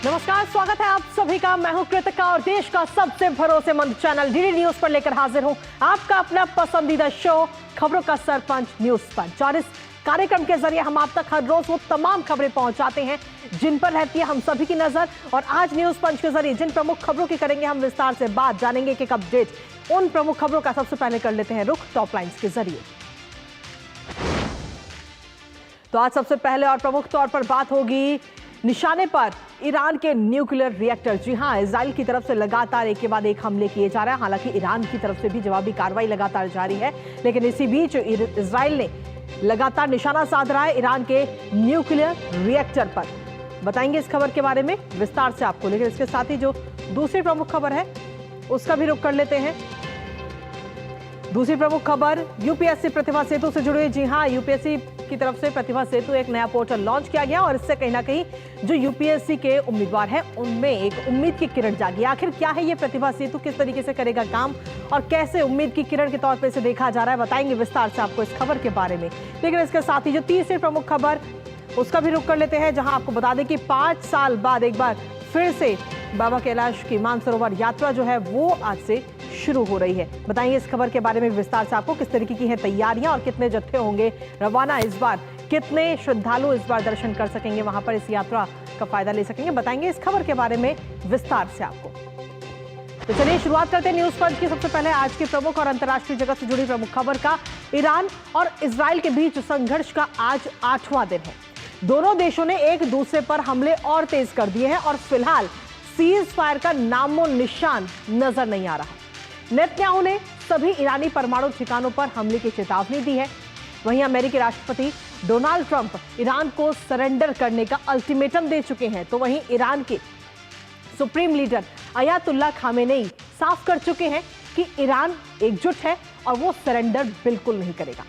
नमस्कार, स्वागत है आप सभी का। मैं हूं कृतिका और देश का सबसे भरोसेमंद चैनल डीडी न्यूज पर लेकर हाजिर हूं आपका अपना पसंदीदा शो खबरों का सरपंच न्यूज पंच। और इस कार्यक्रम के जरिए हम आप तक हर रोज वो तमाम खबरें पहुंचाते हैं जिन पर रहती है हम सभी की नजर। और आज न्यूज पंच के जरिए जिन प्रमुख खबरों की करेंगे हम विस्तार से बात, जानेंगे कि अपडेट उन प्रमुख खबरों का। सबसे पहले कर लेते हैं रुख टॉप लाइन्स के जरिए। तो आज सबसे पहले और प्रमुख तौर पर बात होगी निशाने पर ईरान के न्यूक्लियर रिएक्टर। जी हां, इजराइल की तरफ से लगातार एक के बाद एक हमले किए जा रहे हैं। हालांकि ईरान की तरफ से भी जवाबी कार्रवाई लगातार जारी है, लेकिन इसी बीच इजराइल ने लगातार निशाना साध रहा है ईरान के न्यूक्लियर रिएक्टर पर। बताएंगे इस खबर के बारे में विस्तार से आपको, लेकिन इसके साथ ही जो दूसरी प्रमुख खबर है उसका भी रुख कर लेते हैं। दूसरी प्रमुख खबर यूपीएससी प्रतिभा सेतु से जुड़ी। जी हां, यूपीएससी की तरफ से प्रतिभा सेतु एक नया पोर्टल लॉन्च किया गया और इससे कहीं ना कहीं जो यूपीएससी के उम्मीदवार हैं उनमें एक उम्मीद की किरण जागी। आखिर क्या है ये प्रतिभा सेतु, किस तरीके से करेगा काम और कैसे उम्मीद की किरण के तौर पर इसे देखा जा रहा है, बताएंगे विस्तार से आपको इस खबर के बारे में। लेकिन इसके साथ ही जो तीसरी प्रमुख खबर उसका भी रुख कर लेते हैं, जहां आपको बता दें कि 5 साल बाद एक बार फिर से बाबा कैलाश की मानसरोवर यात्रा जो है वो आज से शुरू हो रही है। बताएंगे इस खबर के बारे में विस्तार से आपको, किस तरीके की हैं तैयारियां और कितने जत्थे होंगे रवाना इस बार, कितने श्रद्धालु इस बार दर्शन कर सकेंगे, वहां पर इस यात्रा का फायदा ले सकेंगे। बताएंगे इस खबर के बारे में विस्तार से आपको। तो चलिए शुरुआत करते हैं न्यूज पंच की। सबसे पहले आज के प्रमुख और अंतर्राष्ट्रीय जगत से जुड़ी प्रमुख खबर का। ईरान और इजराइल के बीच संघर्ष का आज 8वां दिन है। दोनों देशों ने एक दूसरे पर हमले और तेज कर दिए हैं और फिलहाल सीज फायर का नामो निशान नजर नहीं आ रहा। नेतन्याहू ने सभी ईरानी परमाणु ठिकानों पर हमले की चेतावनी दी है। वहीं अमेरिकी राष्ट्रपति डोनाल्ड ट्रंप ईरान को सरेंडर करने का अल्टीमेटम दे चुके हैं, तो वहीं ईरान के सुप्रीम लीडर अयातुल्लाह खामेनेई साफ कर चुके हैं कि ईरान एकजुट है और वो सरेंडर बिल्कुल नहीं करेगा।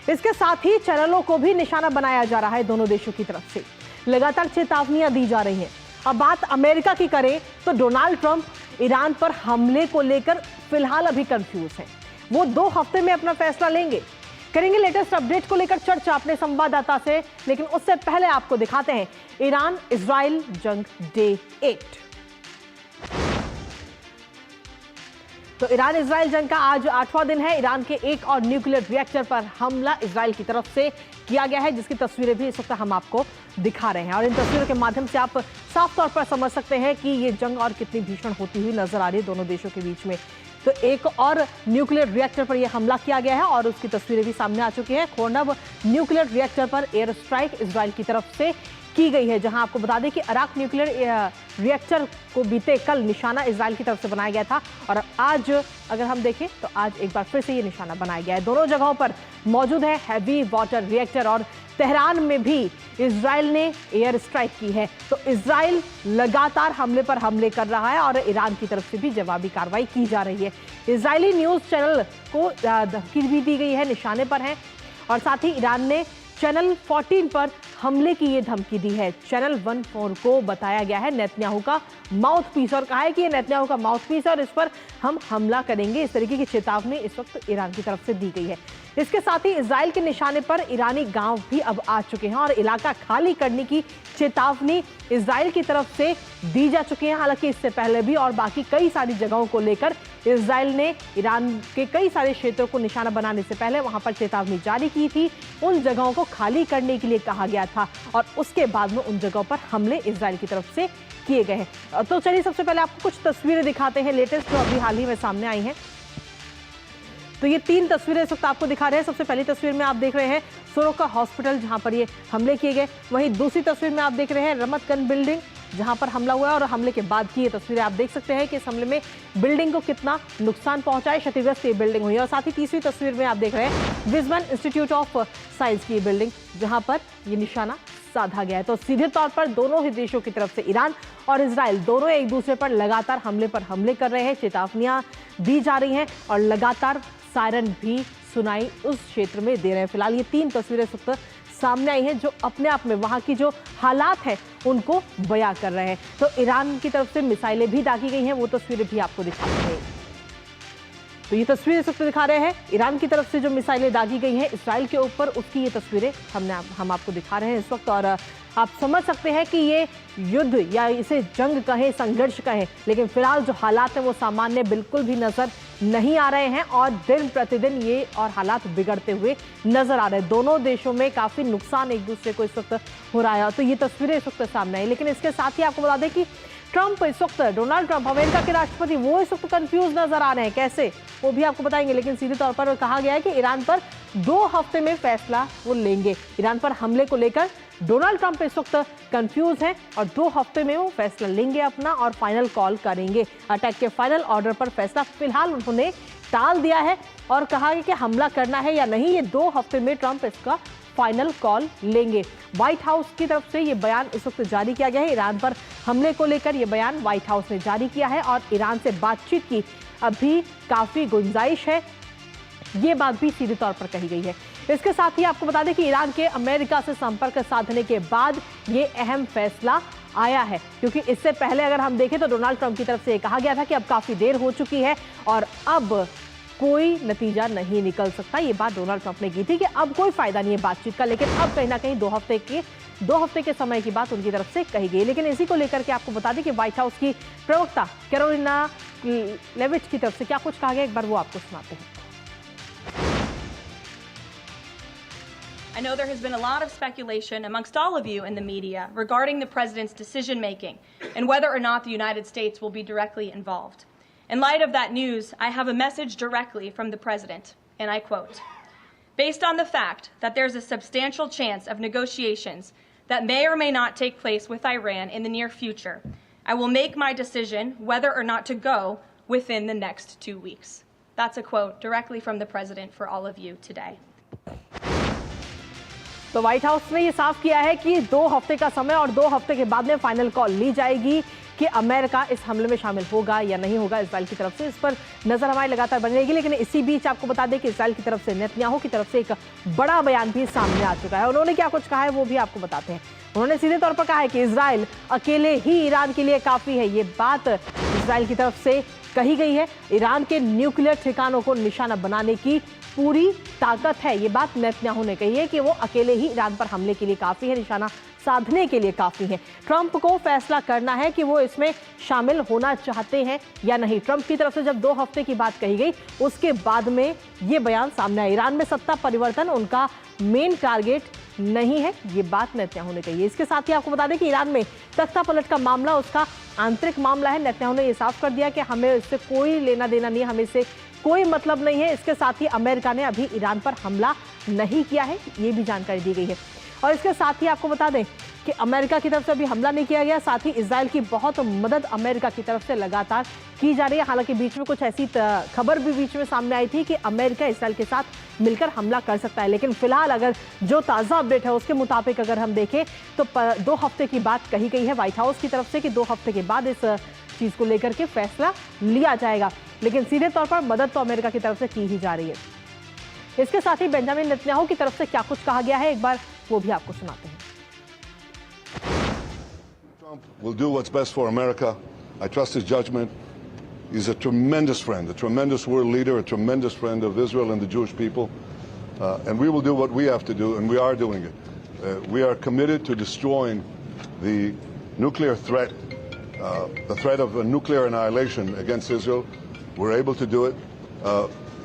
इसके साथ ही चैनलों को भी निशाना बनाया जा रहा है दोनों देशों की तरफ से। लगातार चेतावनियां दी जा रही हैं। अब बात अमेरिका की करें तो डोनाल्ड ट्रंप ईरान पर हमले को लेकर फिलहाल अभी कंफ्यूज हैं। वो 2 हफ्ते में अपना फैसला लेंगे। करेंगे लेटेस्ट अपडेट को लेकर चर्चा अपने संवाददाता से, लेकिन उससे पहले आपको दिखाते हैं ईरान इजराइल जंग डे 8। तो ईरान इजराइल जंग का आज 8वां दिन है। ईरान के एक और न्यूक्लियर रिएक्टर पर हमला इजराइल की तरफ से किया गया है, जिसकी तस्वीरें भी इस वक्त हम आपको दिखा रहे हैं। और इन तस्वीरों के माध्यम से आप साफ तौर पर समझ सकते हैं कि ये जंग और कितनी भीषण होती हुई नजर आ रही है दोनों देशों के बीच में। तो एक और न्यूक्लियर रिएक्टर पर यह हमला किया गया है और उसकी तस्वीरें भी सामने आ चुकी हैं। खोर्नव न्यूक्लियर रिएक्टर पर एयर स्ट्राइक इजराइल की तरफ से की गई है, जहां आपको बता दें कि अराक न्यूक्लियर रिएक्टर को बीते कल निशाना इजराइल की तरफ से बनाया गया था और आज अगर हम देखें तो आज एक बार फिर से ये निशाना बनाया गया है। दोनों जगहों पर मौजूद है हैवी वाटर रिएक्टर और तेहरान में भी इजराइल ने एयर स्ट्राइक की है। तो इजराइल लगातार हमले पर हमले कर रहा है और ईरान की तरफ से भी जवाबी कार्रवाई की जा रही है। इजरायली न्यूज चैनल को धमकी भी दी गई है, निशाने पर है। और साथ ही ईरान ने चैनल 14 पर हमले की ये धमकी दी है। चैनल 14 को बताया गया है नेतन्याहू का माउथ पीस और कहा है कि ये नेतन्याहू का माउथ पीस है और इस पर हम हमला करेंगे। इस तरीके की चेतावनी इस वक्त ईरान की तरफ से दी गई है। इसके साथ ही इजराइल के निशाने पर ईरानी गांव भी अब आ चुके हैं और इलाका खाली करने की चेतावनी इजराइल की तरफ से दी जा चुकी है। हालांकि इससे पहले भी और बाकी कई सारी जगहों को लेकर इजराइल ने ईरान के कई सारे क्षेत्रों को निशाना बनाने से पहले वहां पर चेतावनी जारी की थी। उन जगहों को खाली करने के लिए कहा गया था और उसके बाद में उन जगहों पर हमले इजराइल की तरफ से किए गए हैं। तो चलिए सबसे पहले आपको कुछ तस्वीरें दिखाते हैं लेटेस्ट जो अभी हाल ही में सामने आई हैं। तो ये 3 तस्वीरें इस वक्त आपको दिखा रहे हैं। सबसे पहली तस्वीर में आप देख रहे हैं सोरोका हॉस्पिटल जहां पर ये हमले किए गए। वहीं दूसरी तस्वीर में आप देख रहे हैं रमतगन बिल्डिंग जहां पर हमला हुआ है और हमले के बाद की ये तस्वीरें आप देख सकते हैं कि इस हमले में बिल्डिंग को कितना नुकसान पहुंचा है, क्षतिग्रस्त ये बिल्डिंग हुई है। और साथ ही तीसरी तस्वीर में आप देख रहे हैं विजमन इंस्टीट्यूट ऑफ साइंस की बिल्डिंग जहां पर ये निशाना साधा गया है। तो सीधे तौर पर दोनों ही देशों की तरफ से ईरान और इजराइल दोनों एक दूसरे पर लगातार हमले पर हमले कर रहे हैं, चेतावनियां दी जा रही हैं और लगातार सायरन भी सुनाई उस क्षेत्र में दे रहे हैं। फिलहाल ये 3 तस्वीरें सामने आई हैं जो अपने आप में वहां की जो हालात है उनको बयां कर रहे हैं। तो ईरान की तरफ से मिसाइलें भी दागी गई हैं, वो तस्वीरें भी आपको दिखाते हैं। तो ये तस्वीरें इस वक्त दिखा रहे हैं ईरान की तरफ से जो मिसाइलें दागी गई हैं इसराइल के ऊपर, उसकी ये तस्वीरें हम आपको दिखा रहे हैं इस वक्त। और आप समझ सकते हैं कि ये युद्ध या इसे जंग कहें, संघर्ष कहें, लेकिन फिलहाल जो हालात हैं वो सामान्य बिल्कुल भी नजर नहीं आ रहे हैं और दिन प्रतिदिन ये और हालात बिगड़ते हुए नजर आ रहे हैं। दोनों देशों में काफी नुकसान एक दूसरे को इस वक्त हो रहा है, तो ये तस्वीरें इस वक्त सामने आई। लेकिन इसके साथ ही आपको बता दें कि ट्रंप इस वक्त, डोनाल्ड ट्रंप अमेरिका के राष्ट्रपति, वो इस वक्त कंफ्यूज नजर आ रहे हैं। कैसे, वो भी आपको बताएंगे। लेकिन सीधे तौर पर कहा गया है कि ईरान पर 2 हफ्ते में फैसला वो लेंगे। ईरान पर हमले को लेकर डोनाल्ड ट्रंप इस वक्त कंफ्यूज हैं और 2 हफ्ते में वो फैसला लेंगे अपना और फाइनल कॉल करेंगे। अटैक के फाइनल ऑर्डर पर फैसला फिलहाल उन्होंने टाल दिया है और कहा है कि हमला करना है या नहीं, ये 2 हफ्ते में ट्रंप इसका फाइनल कॉल लेंगे। व्हाइट हाउस की तरफ से ये बयान इस वक्त जारी किया गया है। ईरान पर हमले को लेकर ये बयान व्हाइट हाउस ने जारी किया है और ईरान से बातचीत की अभी काफी गुंजाइश है, ये बात भी सीधे तौर पर कही गई है। इसके साथ ही आपको बता दें कि ईरान के अमेरिका से संपर्क साधने के बाद ये अहम फैसला आया है, क्योंकि इससे पहले अगर हम देखें तो डोनाल्ड ट्रंप की तरफ से कहा गया था कि अब काफी देर हो चुकी है और अब कोई नतीजा नहीं निकल सकता। ये बात डोनाल्ड ट्रंप ने की थी कि अब कोई फायदा नहीं है बातचीत का, लेकिन अब कहीं ना कहीं 2 हफ्ते के समय की बात उनकी तरफ से कही गई। लेकिन इसी को लेकर के आपको बता दें कि व्हाइट हाउस की प्रवक्ता कैरोलिना लेविट की तरफ से क्या कुछ कहा गया, एक बार वो आपको सुनाते हैं। I know there has been a lot of speculation amongst all of you in the media regarding the president's decision making and whether or not the United States will be directly involved. In light of that news, I have a message directly from the president, and I quote, "Based on the fact that there's a substantial chance of negotiations that may or may not take place with Iran in the near future, I will make my decision whether or not to go within the next 2 weeks." That's a quote directly from the president for all of you today. तो white house ने ये साफ किया है कि 2 हफ्ते का समय और 2 हफ्ते के बाद में फाइनल कॉल ली जाएगी कि अमेरिका इस हमले में शामिल होगा या नहीं होगा इजराइल की तरफ से। इस पर नजर हमारी लगातार बनी रहेगी। लेकिन इसी बीच आपको बता दें कि इजराइल की तरफ से, नेतन्याहू की तरफ से एक बड़ा बयान भी सामने आ चुका है। उन्होंने क्या कुछ कहा है वो भी आपको बताते हैं। उन्होंने सीधे तौर पर कहा है कि इजराइल अकेले ही ईरान के लिए काफी है। ये बात इजराइल की तरफ से कही गई है। ईरान के न्यूक्लियर ठिकानों को निशाना बनाने की पूरी ताकत है, ये बात नेतन्याहू ने कही है कि वो अकेले ही ईरान पर हमले के लिए काफी है, निशाना साधने के लिए काफी है। ट्रंप को फैसला करना है कि वो इसमें शामिल होना चाहते हैं या नहीं। ट्रंप की तरफ से जब 2 हफ्ते की बात कही गई उसके बाद में ये बयान सामने आया। ईरान में सत्ता परिवर्तन उनका मेन टारगेट नहीं है, ये बात नेतन्याहू ने कही है। इसके साथ ही आपको बता दें कि ईरान में तख्ता पलट का मामला उसका आंतरिक मामला है। नेतन्याहू ने यह साफ कर दिया कि हमें इससे कोई लेना देना नहीं है, हमें इससे कोई मतलब नहीं है। इसके साथ ही अमेरिका ने अभी ईरान पर हमला नहीं किया है, ये भी जानकारी दी गई है। और इसके साथ ही आपको बता दें कि अमेरिका की तरफ से अभी हमला नहीं किया गया। साथ ही इजराइल की बहुत मदद अमेरिका की तरफ से लगातार की जा रही है। हालांकि बीच में कुछ ऐसी खबर भी बीच में सामने आई थी कि अमेरिका इजराइल के साथ मिलकर हमला कर सकता है। लेकिन फिलहाल अगर जो ताज़ा अपडेट है उसके मुताबिक अगर हम देखें तो 2 हफ्ते की बात कही गई है व्हाइट हाउस की तरफ से कि 2 हफ्ते के बाद इस चीज़ को लेकर के फैसला लिया जाएगा। लेकिन सीधे तौर पर मदद तो अमेरिका की तरफ से की ही जा रही है। इसके साथ ही बेंजामिन नेतन्याहू की तरफ से क्या कुछ कहा गया है, एक बार वो भी आपको सुनाते हैं। Trump will do what's best for America. I trust his judgment. He's a tremendous friend, a tremendous world leader, a tremendous friend of Israel and the Jewish people. And we will do what we have to do, and we are doing it. We are committed to destroying the nuclear threat, the threat of nuclear annihilation against Israel. We're able to do it.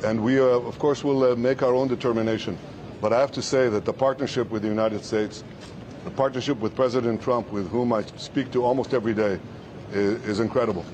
And we, of course, will make our own determination. But I have to say that the partnership with the United States, the partnership with President Trump, with whom I speak to almost every day, is incredible.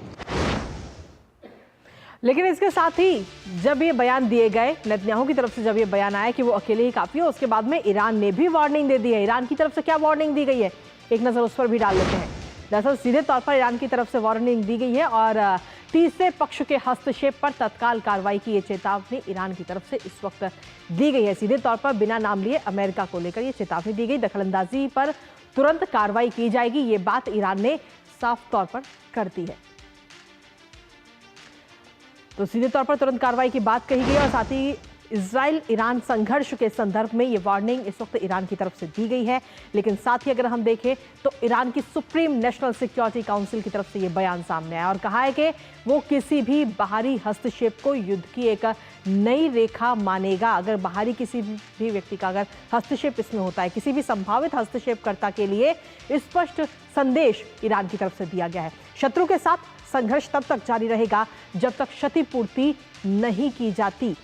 लेकिन इसके साथ ही जब ये बयान दिए गए, Netanyahu की तरफ से जब ये बयान आया कि वो अकेले ही काफी है, उसके बाद में ईरान ने भी वार्निंग दे दी है। ईरान की तरफ से क्या वार्निंग दी गई है, एक नजर उस पर भी डाल लेते हैं। दरअसल सीधे तौर पर ईरान की तरफ से वार्निंग दी गई है और तीसरे पक्ष के हस्तक्षेप पर तत्काल कार्रवाई की ये चेतावनी ईरान की तरफ से इस वक्त दी गई है। सीधे तौर पर बिना नाम लिए अमेरिका को लेकर ये चेतावनी दी गई। दखलंदाजी पर तुरंत कार्रवाई की जाएगी, ये बात ईरान ने साफ तौर पर कर दी है। तो सीधे तौर पर तुरंत कार्रवाई की बात कही गई और साथ ही इजराइल ईरान संघर्ष के संदर्भ में ये वार्निंग इस वक्त ईरान की तरफ से दी गई है। लेकिन साथ ही अगर हम देखें तो ईरान की सुप्रीम नेशनल सिक्योरिटी काउंसिल की तरफ से ये बयान सामने आया और कहा है कि वो किसी भी बाहरी हस्तक्षेप को युद्ध की एक नई रेखा मानेगा। अगर बाहरी किसी भी व्यक्ति का अगर हस्तक्षेप इसमें होता है, किसी भी संभावित हस्तक्षेपकर्ता के लिए स्पष्ट संदेश ईरान की तरफ से दिया गया है। शत्रु के साथ संघर्ष तब तक जारी रहेगा जब तक क्षतिपूर्ति नहीं की जाती।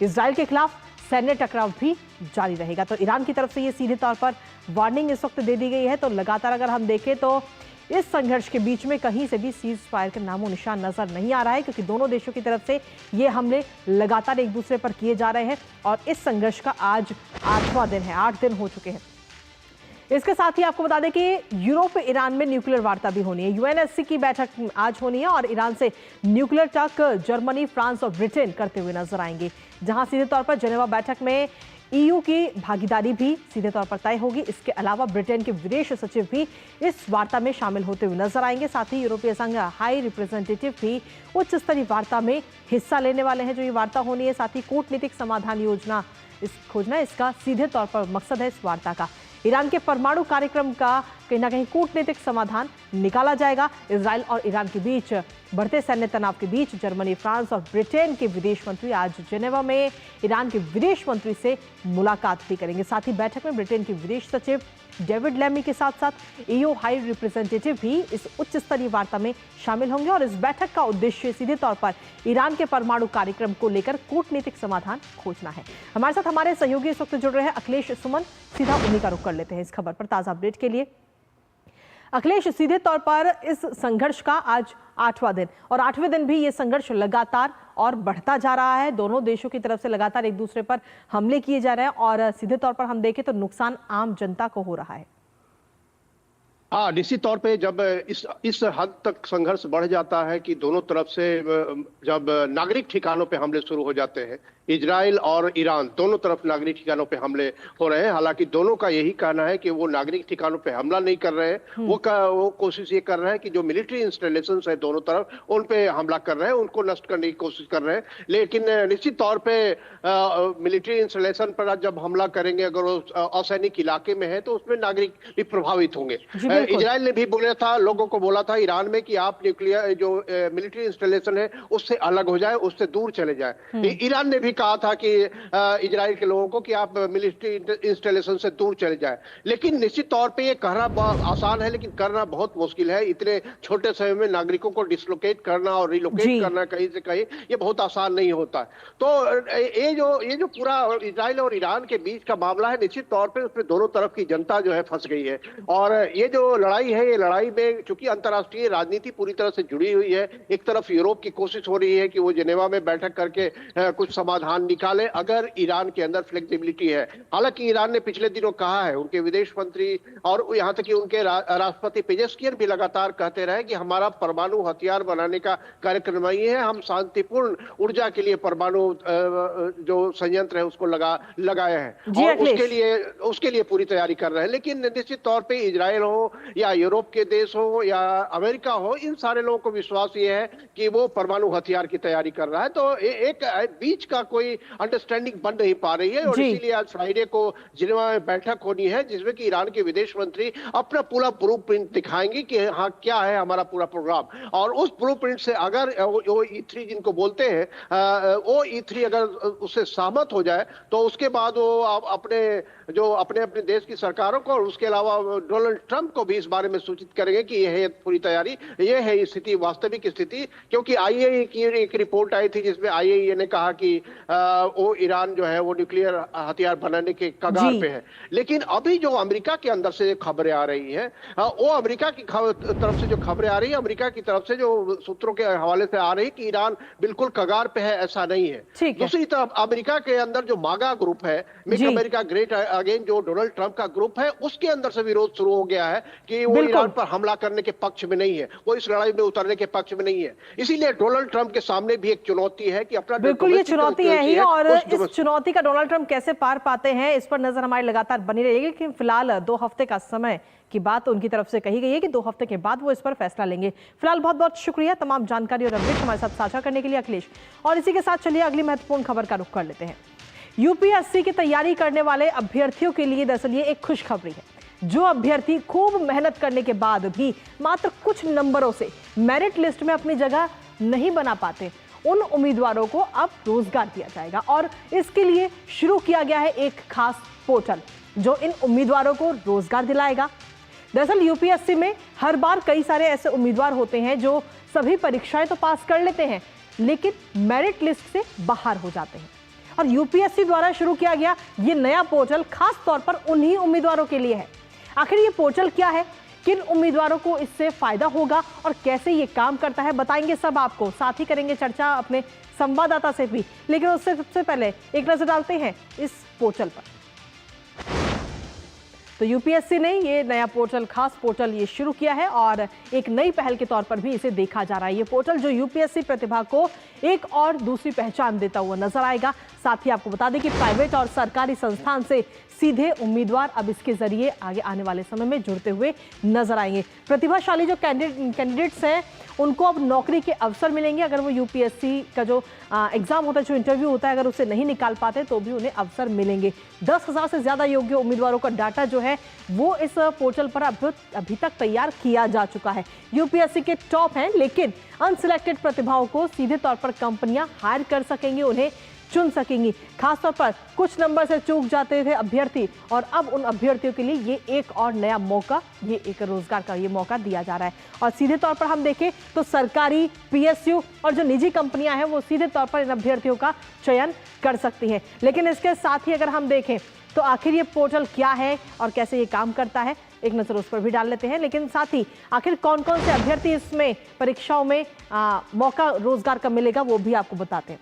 इजराइल के खिलाफ सैन्य टकराव भी जारी रहेगा। तो ईरान की तरफ से ये सीधे तौर पर वार्निंग इस वक्त दे दी गई है। तो लगातार अगर हम देखें तो इस संघर्ष के बीच में कहीं से भी सीज फायर का नामो निशान नजर नहीं आ रहा है, क्योंकि दोनों देशों की तरफ से ये हमले लगातार एक दूसरे पर किए जा रहे हैं और इस संघर्ष का आज 8वां दिन है, 8 दिन हो चुके हैं। इसके साथ ही आपको बता दें कि यूरोप ईरान में न्यूक्लियर वार्ता भी होनी है। यूएनएससी की बैठक आज होनी है और ईरान से न्यूक्लियर तक जर्मनी, फ्रांस और ब्रिटेन करते हुए नजर आएंगे, जहां सीधे तौर पर जेनेवा बैठक में ईयू की भागीदारी भी सीधे तौर पर तय होगी। इसके अलावा ब्रिटेन के विदेश सचिव भी इस वार्ता में शामिल होते हुए नजर आएंगे। साथ ही यूरोपीय संघ हाई रिप्रेजेंटेटिव भी उच्च स्तरीय वार्ता में हिस्सा लेने वाले हैं, जो ये वार्ता होनी है। साथ ही कूटनीतिक समाधान योजना खोजना इसका सीधे तौर पर मकसद है इस वार्ता का। ईरान के परमाणु कार्यक्रम का कहीं ना कहीं कूटनीतिक समाधान निकाला जाएगा। इजराइल और ईरान के बीच बढ़ते सैन्य तनाव के बीच जर्मनी, फ्रांस और ब्रिटेन के विदेश मंत्री आज जेनेवा में ईरान के विदेश मंत्री से मुलाकात भी करेंगे। साथ ही बैठक में ब्रिटेन के विदेश सचिव डेविड लेमी के साथ साथ ईयू हाई रिप्रेजेंटेटिव भी इस उच्च स्तरीय वार्ता में शामिल होंगे और इस बैठक का उद्देश्य सीधे तौर पर ईरान के परमाणु कार्यक्रम को लेकर कूटनीतिक समाधान खोजना है। हमारे साथ हमारे सहयोगी इस वक्त जुड़ रहे हैं अखिलेश सुमन, सीधा उन्हीं का रुख कर लेते हैं इस खबर पर ताजा अपडेट के लिए। अखिलेश, सीधे तौर पर इस संघर्ष का आज 8वां दिन और 8वें दिन भी ये संघर्ष लगातार और बढ़ता जा रहा है। दोनों देशों की तरफ से लगातार एक दूसरे पर हमले किए जा रहे हैं और सीधे तौर पर हम देखें तो नुकसान आम जनता को हो रहा है। हाँ, निश्चित तौर पे जब इस हद तक संघर्ष बढ़ जाता है कि दोनों तरफ से जब नागरिक ठिकानों पे हमले शुरू हो जाते हैं, इजराइल और ईरान दोनों तरफ नागरिक ठिकानों पे हमले हो रहे हैं। हालांकि दोनों का यही कहना है कि वो नागरिक ठिकानों पे हमला नहीं कर रहे हैं, वो कोशिश ये कर रहे हैं कि जो मिलिट्री इंस्टॉलेशंस है दोनों तरफ उन पे हमला कर रहे हैं, उनको नष्ट करने की कोशिश कर रहे हैं। लेकिन निश्चित तौर पे मिलिट्री इंस्टॉलेशन पर जब हमला करेंगे, अगर वो असैनिक इलाके में है तो उसमें नागरिक भी प्रभावित होंगे। इजराइल ने भी बोला था, लोगों को बोला था ईरान में कि आप न्यूक्लियर जो मिलिट्री इंस्टॉलेशन है उससे अलग हो जाए, उससे दूर चले जाए। ईरान ने भी कहा था कि इजराइल के लोगों को कि आप मिलिट्री इंस्टॉलेशन से दूर चले जाएं। लेकिन निश्चित तौर पे ये कहना बहुत आसान है, लेकिन करना बहुत मुश्किल है। इतने छोटे समय में नागरिकों को डिसलोकेट करना और रिलोकेट करना कहीं से कहीं, ये बहुत आसान नहीं होता है। तो ये जो पूरा इजराइल और ईरान के बीच का मामला है, निश्चित तौर पे उसमें दोनों तरफ की जनता जो है फंस गई है। और ये जो लड़ाई है, ये लड़ाई में चूंकि अंतर्राष्ट्रीय राजनीति पूरी तरह से जुड़ी हुई है, एक तरफ यूरोप की कोशिश हो रही है कि वो जेनेवा में बैठक करके कुछ समाधान निकाले अगर ईरान के अंदर फ्लेक्सिबिलिटी है। हालांकि ईरान ने पिछले दिनों कहा है, उनके विदेश मंत्री और यहाँ तक कि उनके राष्ट्रपति पेजेस्कियन भी लगातार कहते रहे कि हमारा परमाणु हथियार बनाने का कार्यक्रम नहीं है, हम शांतिपूर्ण ऊर्जा के लिए परमाणु जो संयंत्र है उसको लगाए हैं और उसके लिए पूरी तैयारी कर रहे हैं। लेकिन निश्चित तौर पर इजराइल हो या यूरोप के देश हो या अमेरिका हो, इन सारे लोगों को विश्वास ये है कि वो परमाणु हथियार की तैयारी कर रहा है। तो एक बीच का कोई अंडरस्टैंडिंग बन नहीं पा रही है और इसीलिए आज फ्राइडे को जिनेवा में बैठक होनी है, जिसमें कि ईरान के विदेश मंत्री अपना पूरा ब्लूप्रिंट दिखाएंगे कि हाँ क्या है हमारा पूरा प्रोग्राम। और उस ब्लूप्रिंट से अगर वो E3 जिनको बोलते हैं, वो E3 अगर उससे सहमत हो जाए तो उसके बाद वो अपने देश की सरकारों को और उसके अलावा डोनाल्ड ट्रंप को भी इस बारे में सूचित करेंगे कि यह है पूरी तैयारी, ये है स्थिति, वास्तविक स्थिति। क्योंकि IAEA की एक रिपोर्ट आई थी जिसमें IAEA ने कहा कि वो ईरान जो है वो न्यूक्लियर हथियार बनाने के कगार पे है। लेकिन अभी जो अमेरिका के अंदर से खबरें आ रही हैं, वो अमेरिका की तरफ से जो खबरें आ रही है, अमेरिका की तरफ से जो सूत्रों के हवाले से आ रही कि ईरान बिल्कुल कगार पे है, ऐसा नहीं है। दूसरी तरफ अमेरिका के अंदर जो मागा ग्रुप है, मेक अमेरिका ग्रेट अगेन, जो डोनाल्ड ट्रंप का ग्रुप है, उसके अंदर से विरोध शुरू हो गया है कि वो ईरान पर हमला करने के पक्ष में नहीं है, वो इस लड़ाई में उतरने के पक्ष में नहीं है। इसीलिए डोनाल्ड ट्रंप के सामने भी एक चुनौती है कि अपना बिल्कुल ये चुनौती है ही, और इस चुनौती का डोनाल्ड ट्रंप कैसे पार पाते हैं इस पर नजर हमारी लगातार बनी रहेगी। लेकिन फिलहाल 2 हफ्ते का समय की बात उनकी तरफ से कही गई है कि 2 हफ्ते के बाद वो इस पर फैसला लेंगे। फिलहाल बहुत बहुत शुक्रिया तमाम जानकारी और अपडेट हमारे साथ साझा करने के लिए अखिलेश। और इसी के साथ चलिए अगली महत्वपूर्ण खबर का रुख कर लेते हैं। यूपीएससी की तैयारी करने वाले अभ्यर्थियों के लिए दरअसल ये एक खुशखबरी है। जो अभ्यर्थी खूब मेहनत करने के बाद भी मात्र कुछ नंबरों से मेरिट लिस्ट में अपनी जगह नहीं बना पाते, उन उम्मीदवारों को अब रोजगार दिया जाएगा और इसके लिए शुरू किया गया है एक खास पोर्टल जो इन उम्मीदवारों को रोजगार दिलाएगा। दरअसल यूपीएससी में हर बार कई सारे ऐसे उम्मीदवार होते हैं जो सभी परीक्षाएं तो पास कर लेते हैं लेकिन मेरिट लिस्ट से बाहर हो जाते हैं और यूपीएससी द्वारा शुरू किया गया ये नया पोर्टल खास तौर पर उन्हीं उम्मीदवारों के लिए है। आखिर ये पोर्टल क्या है, किन उम्मीदवारों को इससे फायदा होगा और कैसे ये काम करता है, बताएंगे सब आपको। साथ ही करेंगे चर्चा अपने संवाददाता से भी, लेकिन उससे सबसे पहले एक नजर डालते हैं इस पोर्टल पर। तो यूपीएससी ने ये नया पोर्टल, खास पोर्टल ये शुरू किया है और एक नई पहल के तौर पर भी इसे देखा जा रहा है। ये पोर्टल जो यूपीएससी प्रतिभा को एक और दूसरी पहचान देता हुआ नजर आएगा। साथ ही आपको बता दें कि प्राइवेट और सरकारी संस्थान से सीधे उम्मीदवार अब इसके जरिए आगे आने वाले समय में जुड़ते हुए नजर आएंगे। प्रतिभाशाली जो कैंडिडेट्स हैं उनको अब नौकरी के अवसर मिलेंगे। अगर वो यूपीएससी का जो एग्जाम होता है, जो इंटरव्यू होता है, अगर उसे नहीं निकाल पाते तो भी उन्हें अवसर मिलेंगे। 10,000 से ज्यादा योग्य उम्मीदवारों का डाटा जो है वो इस पोर्टल पर अभी तक तैयार किया जा चुका है। यूपीएससी के टॉप हैं लेकिन अनसिलेक्टेड प्रतिभाओं को सीधे तौर पर कंपनियां हायर कर सकेंगी, उन्हें चुन सकेंगी। खासतौर पर कुछ नंबर से चूक जाते थे अभ्यर्थी और अब उन अभ्यर्थियों के लिए ये एक और नया मौका, ये एक रोजगार का ये मौका दिया जा रहा है। और सीधे तौर पर हम देखें तो सरकारी, पीएसयू और जो निजी कंपनियां हैं वो सीधे तौर पर इन अभ्यर्थियों का चयन कर सकती हैं। लेकिन इसके साथ ही अगर हम देखें तो आखिर ये पोर्टल क्या है और कैसे ये काम करता है, एक नजर उस पर भी डाल लेते हैं। लेकिन साथ ही आखिर कौन कौन से अभ्यर्थी इसमें परीक्षाओं में मौका रोजगार का मिलेगा वो भी आपको बताते हैं।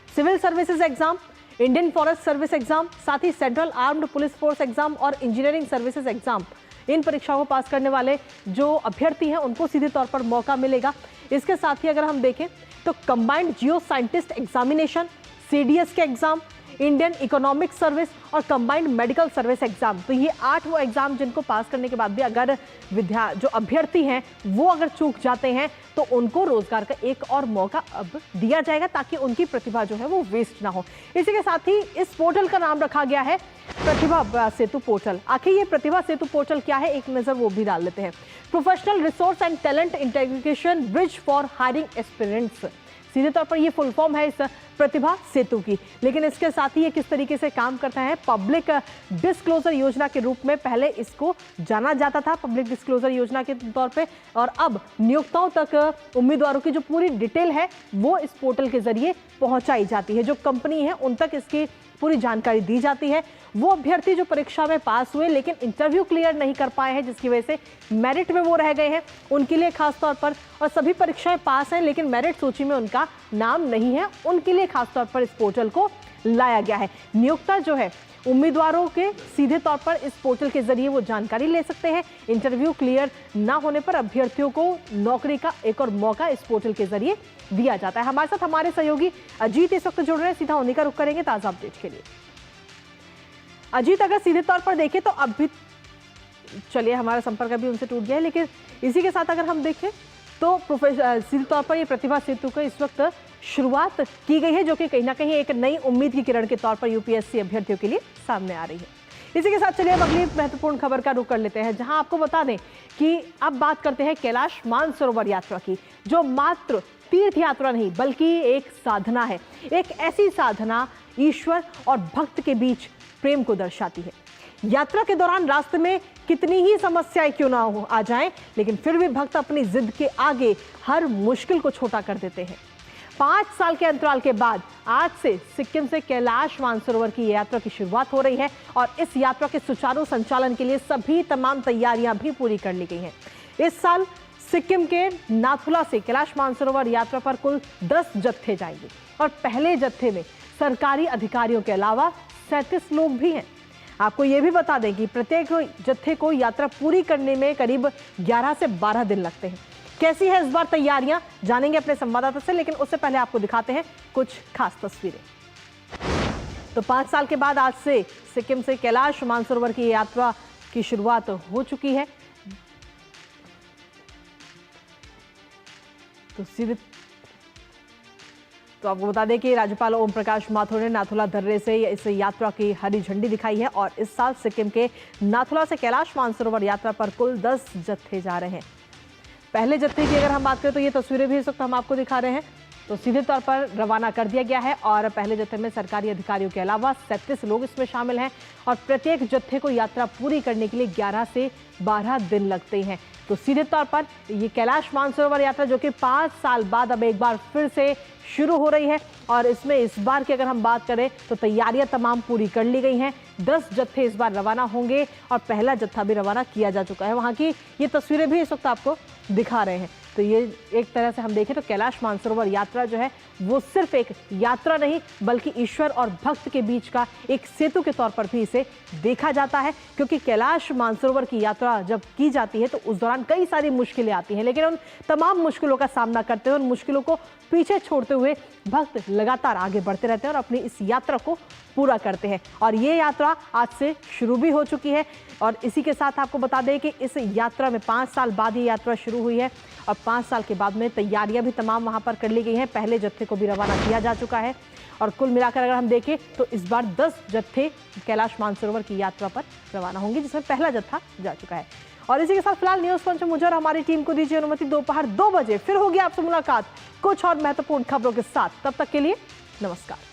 Civil services exam, Indian forest service exam, साथ ही central armed police force exam और इंजीनियरिंग सर्विसेज एग्जाम, इन परीक्षाओं को पास करने वाले जो अभ्यर्थी हैं उनको सीधे तौर पर मौका मिलेगा। इसके साथ ही अगर हम देखें तो कंबाइंड जियो साइंटिस्ट एग्जामिनेशन, सीडीएस के एग्जाम, इंडियन इकोनॉमिक सर्विस और कंबाइंड मेडिकल सर्विस एग्जाम, तो ये 8 वो एग्जाम जिनको पास करने के बाद भी अगर जो अभ्यर्थी हैं वो अगर चूक जाते हैं तो उनको रोजगार का एक और मौका अब दिया जाएगा ताकि उनकी प्रतिभा जो है वो वेस्ट ना हो। इसी के साथ ही इस पोर्टल का नाम रखा गया है प्रतिभा सेतु पोर्टल। आखिर ये प्रतिभा सेतु पोर्टल क्या है, एक नजर वो भी डाल लेते हैं। Professional resource and talent integration bridge for hiring aspirants, सीधे तौर पर ये फुल फॉर्म है इस प्रतिभा सेतु की। लेकिन इसके साथ ही ये किस तरीके से काम करता है, पब्लिक डिस्क्लोजर योजना के रूप में पहले इसको जाना जाता था, पब्लिक डिस्क्लोजर योजना के तौर पे, और अब नियोक्ताओं तक उम्मीदवारों की जो पूरी डिटेल है वो इस पोर्टल के जरिए पहुंचाई जाती है। जो कंपनी है उन तक इसकी पूरी जानकारी दी जाती है। वो अभ्यर्थी जो परीक्षा में पास हुए लेकिन इंटरव्यू क्लियर नहीं कर पाए हैं जिसकी वजह से मेरिट में वो रह गए हैं, उनके लिए खास तौर पर, और सभी परीक्षाएं पास हैं लेकिन मेरिट सूची में उनका नाम नहीं है, उनके लिए खास तौर पर इस पोर्टल को लाया गया है। नियोक्ता जो है उम्मीदवारों के सीधे तौर पर इस पोर्टल के जरिए वो जानकारी ले सकते हैं। इंटरव्यू क्लियर ना होने पर अभ्यर्थियों को नौकरी का एक और मौका इस पोर्टल के जरिए दिया जाता है। हमारे साथ हमारे सहयोगी अजीत इस वक्त जुड़ रहे हैं, सीधा उन्हीं का रुख करेंगे ताजा अपडेट के लिए। अजीत, अगर सीधे तौर पर देखें तो अभी चलिए हमारा संपर्क अभी उनसे टूट गया है, लेकिन इसी के साथ अगर हम देखें तो सीधे तौर पर ये प्रतिभा सेतु का इस वक्त शुरुआत की गई है जो कि कहीं ना कहीं एक नई उम्मीद की किरण के तौर पर यूपीएससी अभ्यर्थियों के लिए सामने आ रही है। इसी के साथ चलिए अब अगली महत्वपूर्ण खबर का रुख कर लेते हैं, जहां आपको बता दें कि अब बात करते हैं कैलाश मानसरोवर यात्रा की, जो मात्र तीर्थ यात्रा नहीं बल्कि एक साधना है। एक ऐसी साधना ईश्वर और भक्त के बीच प्रेम को दर्शाती है। यात्रा के दौरान रास्ते में कितनी ही समस्याएं क्यों ना हो आ जाएं, लेकिन फिर भी भक्त अपनी जिद के आगे हर मुश्किल को छोटा कर देते हैं। 5 साल के अंतराल के बाद आज से सिक्किम से कैलाश मानसरोवर की यात्रा की शुरुआत हो रही है और इस यात्रा के सुचारू संचालन के लिए सभी तमाम तैयारियां भी पूरी कर ली गई हैं। इस साल सिक्किम के नाथुला से कैलाश मानसरोवर यात्रा पर कुल 10 जत्थे जाएंगे और पहले जत्थे में सरकारी अधिकारियों के अलावा 37 लोग भी हैं। आपको ये भी बता दें कि प्रत्येक जत्थे को यात्रा पूरी करने में करीब 11 से 12 दिन लगते हैं। कैसी है इस बार तैयारियां, जानेंगे अपने संवाददाता से, लेकिन उससे पहले आपको दिखाते हैं कुछ खास तस्वीरें। तो 5 साल के बाद आज से सिक्किम से कैलाश मानसरोवर की यात्रा की शुरुआत हो चुकी है। तो सीधे तो आपको बता दें कि राज्यपाल ओम प्रकाश माथुर ने नाथुला दर्रे से इस यात्रा की हरी झंडी दिखाई है और इस साल सिक्किम के नाथुला से कैलाश मानसरोवर यात्रा पर कुल 10 जत्थे जा रहे हैं। पहले जत्थे की अगर हम बात करें तो ये तस्वीरें भी इस वक्त हम आपको दिखा रहे हैं। तो सीधे तौर पर रवाना कर दिया गया है और पहले जत्थे में सरकारी अधिकारियों के अलावा 37 लोग इसमें शामिल हैं और प्रत्येक जत्थे को यात्रा पूरी करने के लिए 11 से 12 दिन लगते हैं। तो सीधे तौर पर ये कैलाश मानसरोवर यात्रा जो कि 5 साल बाद अब एक बार फिर से शुरू हो रही है और इसमें इस बार की अगर हम बात करें तो तैयारियां तमाम पूरी कर ली गई हैं। 10 जत्थे इस बार रवाना होंगे और पहला जत्था भी रवाना किया जा चुका है। वहां की ये तस्वीरें भी इस वक्त आपको दिखा रहे हैं। तो ये एक तरह से हम देखें तो कैलाश मानसरोवर यात्रा जो है वो सिर्फ एक यात्रा नहीं बल्कि ईश्वर और भक्त के बीच का एक सेतु के तौर पर भी इसे देखा जाता है, क्योंकि कैलाश मानसरोवर की यात्रा जब की जाती है तो उस दौरान कई सारी मुश्किलें आती हैं, लेकिन उन तमाम मुश्किलों का सामना करते हुए, उन मुश्किलों को पीछे छोड़ते हुए भक्त लगातार आगे बढ़ते रहते हैं और अपनी इस यात्रा को पूरा करते हैं। और ये यात्रा आज से शुरू भी हो चुकी है और इसी के साथ आपको बता दें कि इस यात्रा में 5 साल बाद ये यात्रा शुरू हुई है और 5 साल के बाद में तैयारियां भी तमाम वहां पर कर ली गई हैं। पहले जत्थे को भी रवाना किया जा चुका है और कुल मिलाकर अगर हम देखें तो इस बार 10 जत्थे कैलाश मानसरोवर की यात्रा पर रवाना होंगे, जिसमें पहला जत्था जा चुका है। और इसी के साथ फिलहाल न्यूज पंच मुझे और हमारी टीम को दीजिए अनुमति। दोपहर 2 बजे फिर होगी आपसे मुलाकात कुछ और महत्वपूर्ण खबरों के साथ। तब तक के लिए नमस्कार।